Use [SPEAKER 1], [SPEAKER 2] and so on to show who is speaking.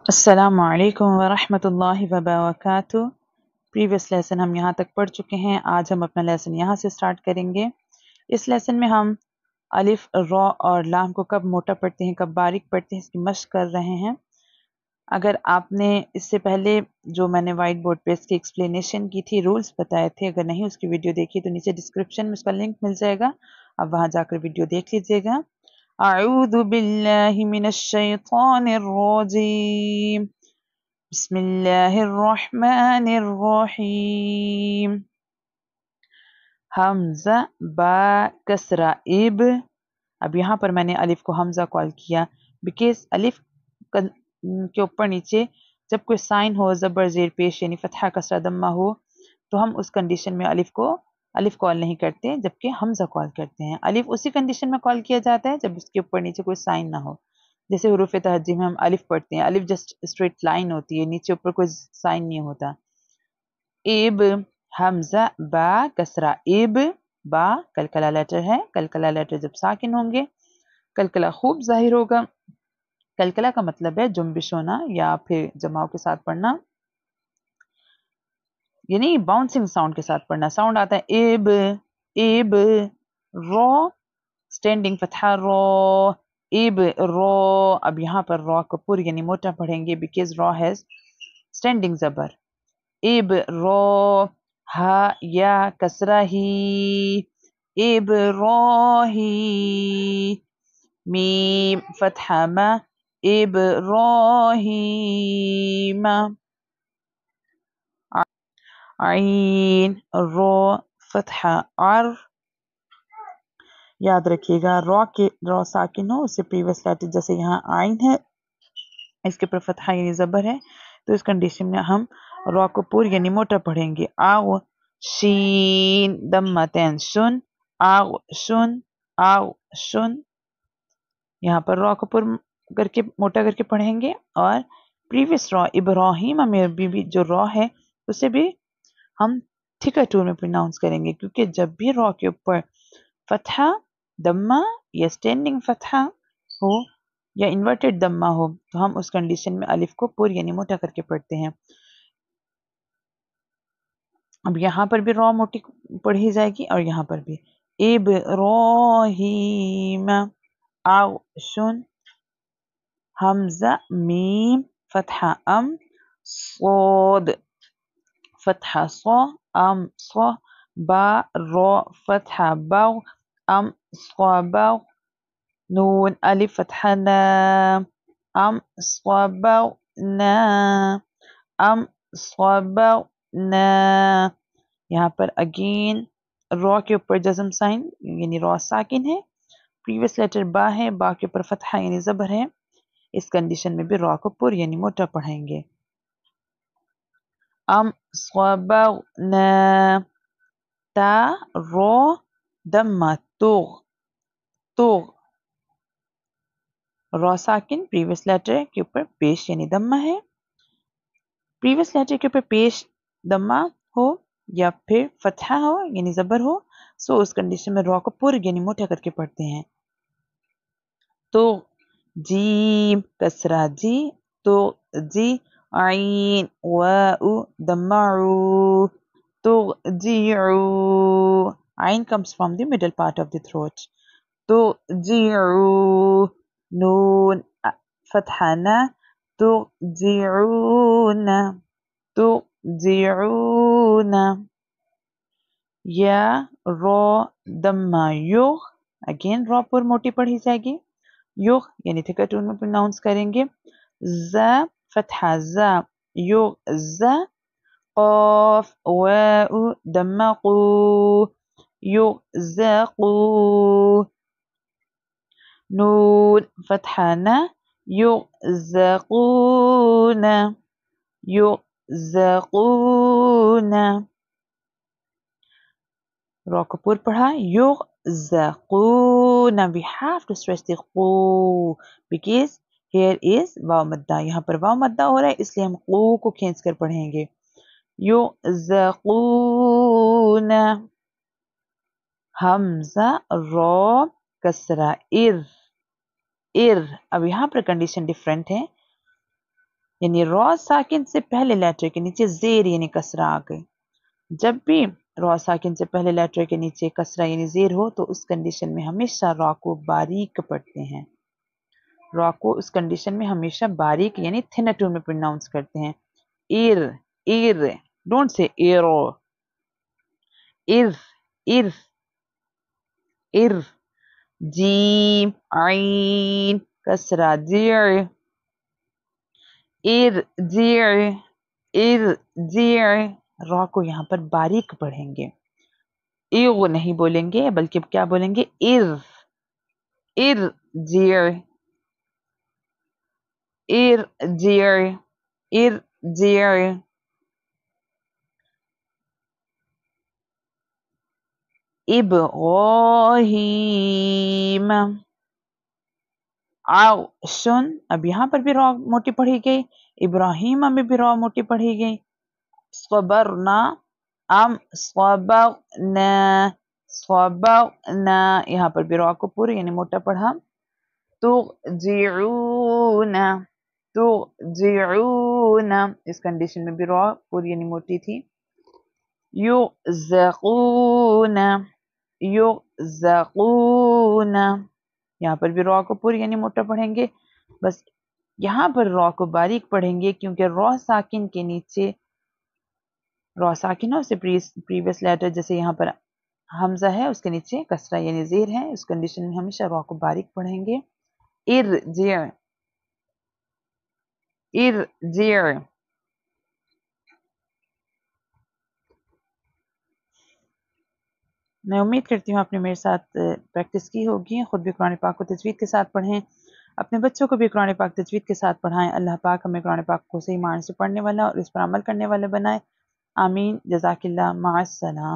[SPEAKER 1] अस्सलामु अलैकुम वरहमतुल्लाहि वबरकातुह। प्रीवियस लेसन हम यहाँ तक पढ़ चुके हैं। आज हम अपना लेसन यहाँ से स्टार्ट करेंगे। इस लेसन में हम अलिफ, रॉ और लाम को कब मोटा पढ़ते हैं, कब बारीक पढ़ते हैं, इसकी मशक कर रहे हैं। अगर आपने इससे पहले जो मैंने वाइट बोर्ड पे इसकी एक्सप्लेनेशन की थी, रूल्स बताए थे, अगर नहीं उसकी वीडियो देखी तो नीचे डिस्क्रिप्शन में उसका लिंक मिल जाएगा, आप वहाँ जाकर वीडियो देख लीजिएगा। अऊज़ु बिल्लाहि मिनश शैतानिर रजीम, बिस्मिल्लाहिर्रहमानिर्रहीम। हमजा बा कसरा इब। अब यहाँ पर मैंने अलिफ को हमजा कॉल किया बिकॉज अलिफ के ऊपर नीचे जब कोई साइन हो, ज़बर ज़ेर पेश यानी फतहा कसरा दम्मा हो, तो हम उस कंडीशन में अलिफ कॉल नहीं करते, जबकि हमजा कॉल करते हैं। अलिफ उसी कंडीशन में कॉल किया जाता है जब उसके ऊपर नीचे कोई साइन ना हो। जैसे हुरूफ तहज्जी में हम अलिफ पढ़ते हैं, अलिफ जस्ट स्ट्रेट लाइन होती है, नीचे ऊपर कोई साइन नहीं होता। इब, हमजा बा कसरा इब। बा कलकला लेटर है, कलकला लेटर जब साकिन होंगे कलकला खूब जाहिर होगा। कलकला का मतलब है जुम्बिश होना या फिर जमाव के साथ पढ़ना, यानी बाउंसिंग साउंड के साथ पढ़ना। साउंड आता है इब इब। रॉ स्टैंडिंग फतहा रॉ, इब रॉ। अब यहाँ पर रॉ को पूरी यानी मोटा पढ़ेंगे बिकॉज रॉ हैज स्टैंडिंग जबर। इब रॉ, हा या कसरा ही, इब रॉ ही। मीम फतहा मा, इब रॉ ही मा। आइन रॉ फतहा आर। याद रखिएगा रॉ साकिन हो उससे प्रीवियस लेटर, जैसे यहाँ आइन है इसके ऊपर फतहा यानी जबर है, तो इस कंडीशन में हम रॉ को पूरी यानी मोटा पढ़ेंगे। आओ शीन दम्मतैन शुन, आओ शुन, आओ शुन। यहाँ पर रॉ को पूरा करके मोटा करके पढ़ेंगे। और प्रीवियस रॉ इब्राहिम में भी जो रॉ है उसे भी हम थिकर टूर में प्रोनाउंस करेंगे, क्योंकि जब भी रॉ के ऊपर फतहा दम्मा या स्टैंडिंग फतहा हो या इन्वर्टेड दम्मा हो, तो हम उस कंडीशन में अलिफ को पूरी यानी मोटा करके पढ़ते हैं। अब यहाँ पर भी रॉ मोटी पढ़ी जाएगी और यहाँ पर भी। इब्राहीम, आओ शुन, हमजा मीम फतहा अम, सोद फतहा सो, अम सो, बा रॉ फतहा बाव, अम स्वाबाव। नून अलिफ फतहा ना, अम स्वाबाव ना, अम स्वाबाव ना। यहाँ पर अगेन रॉ के ऊपर जज़म साइन यानी रॉ साकिन है, प्रीवियस लेटर बा है, बा के ऊपर फतहा यानी जबर है। इस कंडीशन में भी रॉ को पूरी यानी मोटा पढ़ेंगे। अम स्वाबावना, ता रॉ दम्मा तुग, तुग रॉ साकिन प्रीवियस लेटर के ऊपर पेश यानी दम्मा है। प्रीवियस लेटर के ऊपर पेश दम्मा हो या फिर फतहा हो यानी जबर हो, सो उस कंडीशन में रॉ को पूरी यानी मोटा करके पढ़ते हैं। तो जीम कसरा जी, तो जी। आइन वाउ दम्माउ, तो जीउ। आइन comes from the middle part of the throat. तो जीउ। नून फतहा ना, तो जीउना, तो जीउना। या रॉ दम्मा युग, अगेन रॉ पर मोटी पढ़ी जाएगी। युग यानी थिकर टून में प्रोनाउंस करेंगे। ज़ फतहा ज़ा, युग ज़। क़ाफ वाउ दम्मा क़ू, युग ज़ क़ू। नून फतहा ना, युग ज़ क़ूना, युग ज़ क़ूना। रॉ को पूर पढ़ा युग ज़क़ूना। We have to stress the qu because here is वाव मद्दा, यहाँ पर वाव मद्दा हो रहा है इसलिए हम qu को खींच कर पढ़ेंगे। युग ज़क़ूना। हमज़ा रॉ कसरा इर, इर। अब यहाँ पर कंडीशन डिफरेंट है। यानी रॉ साकिन से पहले लेटर के नीचे जेर यानी कसरा आ गई। जब भी रॉ साकिन से पहले लेटर के नीचे कसरा यानी जेर हो तो उस कंडीशन में हमेशा रॉ को बारीक पढ़ते हैं। रॉ को उस कंडीशन में हमेशा बारीक यानी थिनर टोन में प्रोनाउंस करते हैं। इर इर डोंट से एरो, इर इर इर, जीम आइन कसरा जीर, इर जीर, इर जीर। रॉ को यहाँ पर बारीक पढ़ेंगे, इव नहीं बोलेंगे बल्कि क्या बोलेंगे, इर इर जीर, इर जीर, इर जीर। इब्राहीम आउशन, अब यहाँ पर भी रॉ मोटी पढ़ी गई, इब्राहीम में भी रॉ मोटी पढ़ी गई। स्वबरना अम स्वबरना, स्वबरना यहाँ पर भी रॉ को पूरी यानी मोटा पढ़ा। तुरजिऊना, तुरजिऊना इस कंडीशन में भी रॉ पूरी यानी मोटी थी। युज़क़ूना, युज़क़ूना यहाँ पर भी रॉ को पूरी यानी मोटा पढ़ेंगे। बस यहाँ पर रॉ को बारीक पढ़ेंगे क्योंकि रॉ साकिन के नीचे रॉ साकिन है, उससे प्रीवियस लेटर जैसे यहाँ पर हमजा है उसके नीचे कसरा यानी जेर है, उस कंडीशन में हमेशा रॉ को बारीक पढ़ेंगे। इरजी, इरजी। मैं उम्मीद करती हूँ आपने मेरे साथ प्रैक्टिस की होगी। खुद भी कुरान पाक को तजवीद के साथ पढ़ें, अपने बच्चों को भी कुरान पाक तजवीद के साथ पढ़ाएं। अल्लाह पाक हमें कुरान पाक को सही मायने से पढ़ने वाला और इस पर अमल करने वाले बनाए। आमीन। जज़ाकिल्लाह। माअस्सलाम।